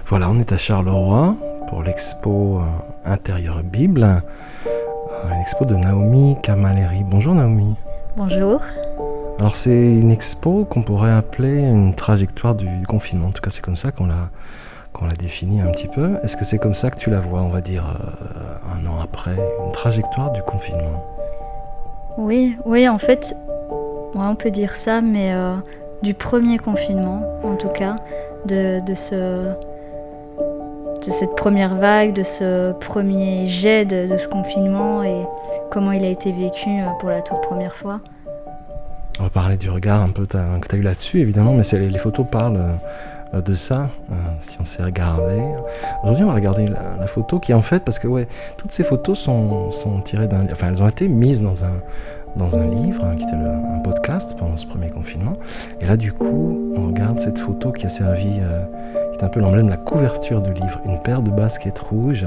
Voilà, on est à Charleroi pour l'expo Intérieur Bible, une expo de Naomi Camilleri. Bonjour Naomi. Bonjour. Alors c'est une expo qu'on pourrait appeler une trajectoire du confinement. En tout cas c'est comme ça qu'on l'a définie un petit peu. Est-ce que c'est comme ça que tu la vois, on va dire, un an après, une trajectoire du confinement? Oui, en fait, ouais, on peut dire ça, mais du premier confinement, en tout cas, de cette première vague, de ce premier jet de ce confinement et comment il a été vécu pour la toute première fois. On va parler du regard un peu que tu as eu là-dessus, évidemment, mais les photos parlent de ça, si on s'est regardé. Aujourd'hui, on va regarder la photo qui est en fait, parce que toutes ces photos sont tirées d'un livre, enfin, elles ont été mises dans un livre, qui était un podcast pendant ce premier confinement. Et là, du coup, on regarde cette photo qui a servi, qui est un peu l'emblème, la couverture du livre, une paire de baskets rouges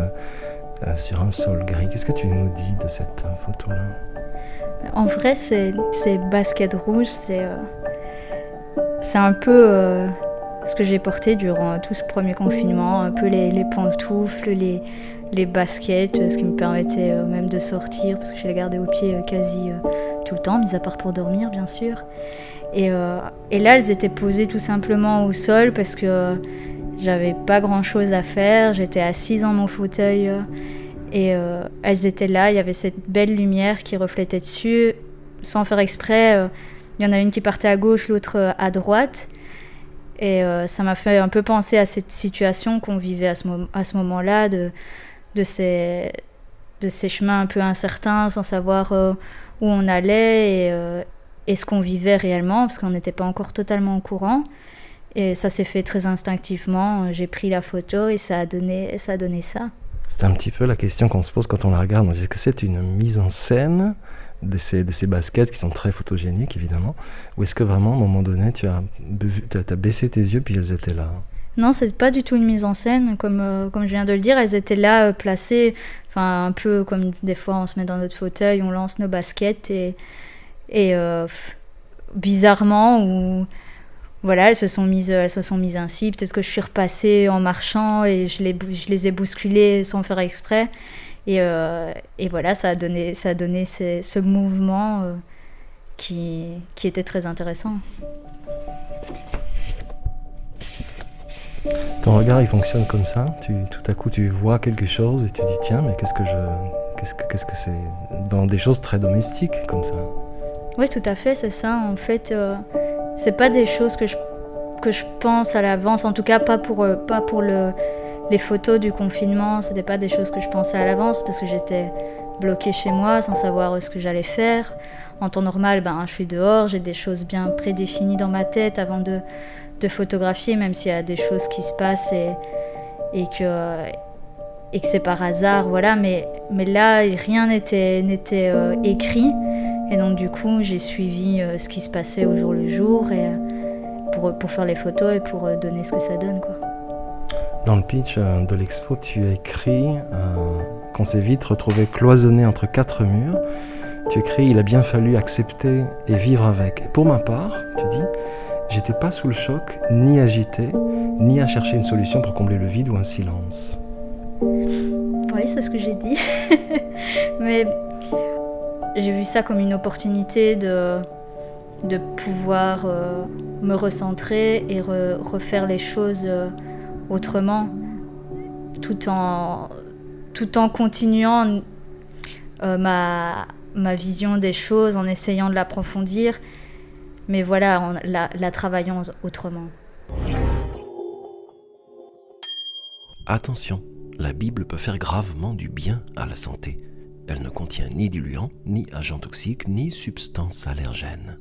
sur un sol gris. Qu'est-ce que tu nous dis de cette photo-là ? En vrai, ces baskets rouges, c'est un peu ce que j'ai porté durant tout ce premier confinement, un peu les pantoufles, les baskets, ce qui me permettait même de sortir, parce que je les gardais au pied quasi tout le temps, mis à part pour dormir, bien sûr. Et là, elles étaient posées tout simplement au sol, parce que j'avais pas grand-chose à faire, j'étais assise dans mon fauteuil, et elles étaient là, il y avait cette belle lumière qui reflétait dessus, sans faire exprès. Il y en a une qui partait à gauche, l'autre à droite. Et ça m'a fait un peu penser à cette situation qu'on vivait à ce moment-là, de ces chemins un peu incertains, sans savoir où on allait et ce qu'on vivait réellement, parce qu'on n'était pas encore totalement au courant. Et ça s'est fait très instinctivement. J'ai pris la photo et ça a donné ça. C'est un petit peu la question qu'on se pose quand on la regarde. On dit que c'est une mise en scène de ces baskets qui sont très photogéniques, évidemment, ou est-ce que vraiment, à un moment donné, tu as baissé tes yeux puis elles étaient là? Non, c'est pas du tout une mise en scène, comme je viens de le dire. Elles étaient là, placées, enfin un peu comme des fois on se met dans notre fauteuil, on lance nos baskets et bizarrement, ou voilà, elles se sont mises ainsi. Peut-être que je suis repassée en marchant et je les ai bousculées sans faire exprès. Et voilà, ça a donné ce mouvement qui était très intéressant. Ton regard, il fonctionne comme ça. Tout à coup, tu vois quelque chose et tu dis tiens, mais qu'est-ce que c'est, dans des choses très domestiques comme ça. Oui, tout à fait, c'est ça. En fait, c'est pas des choses que je pense à l'avance. En tout cas, pas pour les photos du confinement. C'était pas des choses que je pensais à l'avance parce que j'étais bloquée chez moi sans savoir ce que j'allais faire. En temps normal, je suis dehors, j'ai des choses bien prédéfinies dans ma tête avant de photographier, même s'il y a des choses qui se passent et que c'est par hasard, voilà. Mais là, rien n'était écrit. Et donc du coup, j'ai suivi ce qui se passait au jour le jour et pour faire les photos et pour donner ce que ça donne, quoi. Dans le pitch de l'expo, tu as écrit qu'on s'est vite retrouvé cloisonné entre 4 murs. Tu écris « Il a bien fallu accepter et vivre avec ». Et pour ma part, tu dis « J'étais pas sous le choc, ni agité, ni à chercher une solution pour combler le vide ou un silence ». Oui, c'est ce que j'ai dit. Mais j'ai vu ça comme une opportunité de pouvoir me recentrer et refaire les choses autrement, tout en continuant ma vision des choses, en essayant de l'approfondir, mais voilà, en la travaillant autrement. Attention, la Bible peut faire gravement du bien à la santé. Elle ne contient ni diluants, ni agents toxiques, ni substances allergènes.